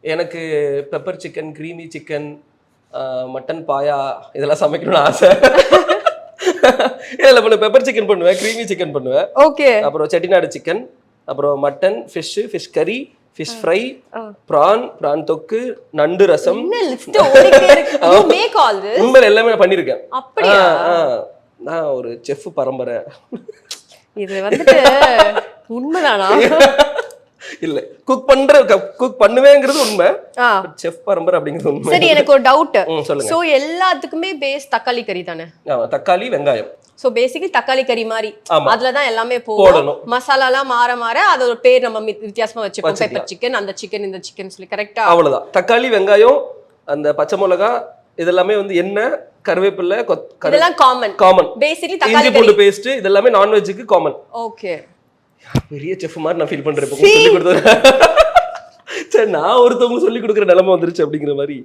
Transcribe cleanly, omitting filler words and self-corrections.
எனக்கு pepper chicken, creamy chicken, mutton paya இதெல்லாம் சமைக்கணும்னு ஆசை. இல்லை பண்ண பெப்பர் சிக்கன் பண்ணுவேன், கிரீமி சிக்கன் பண்ணுவேன், ஓகே, அப்புறம் செட்டிநாடு சிக்கன், அப்புறம் mutton, fish curry, fish fry, prawn தொக்கு, நண்டு ரசம். உண்மையில எல்லாமே நான் பண்ணியிருக்கேன். அப்படியா? நான் ஒரு செஃப் பரம்பரை. இது வந்துட்டு உண்மைதானா? இல்ல குக் பண்ணுவேங்கிறது உண்மை, செஃப் பரம்பரை அப்படிங்கிறது உண்மை. சரி, எனக்கு ஒரு டவுட். சொல்லுங்க. சோ எல்லாத்துக்குமே பேஸ் தக்காளி கறி தானே? தக்காளி வெங்காயம். சோ பேசிக்கலி தக்காளி கறி மாதிரி அதுலதான் எல்லாமே போடணும். மசாலா எல்லாம் மாற அது ஒரு பேர் நம்ம வித்தியாசமா வச்சுப்போம். பெப்பர் சிக்கன், அந்த சிக்கன், இந்த சிக்கன் சொல்லி. கரெக்டா? அவ்வளவுதான். தக்காளி வெங்காயம், அந்த பச்சை மிளகா, இதெல்லாமே வந்து எண்ணெய், கருவேப்பிலை, இதெல்லாம் காமன். பேசிக்கலி தக்காளி இஞ்சி பூண்டு பேஸ்ட் இதெல்லாமே நான்வெஜ்ஜுக்கு காமன். ஓகே. பெரிய செஃப் மாதிரி நான் ஃபீல் பண்றேன். சொல்லி கொடுத்தேன். சரி, நான் ஒருத்தவங்க சொல்லி கொடுக்குற நிலைமை வந்துருச்சு அப்படிங்கிற மாதிரி.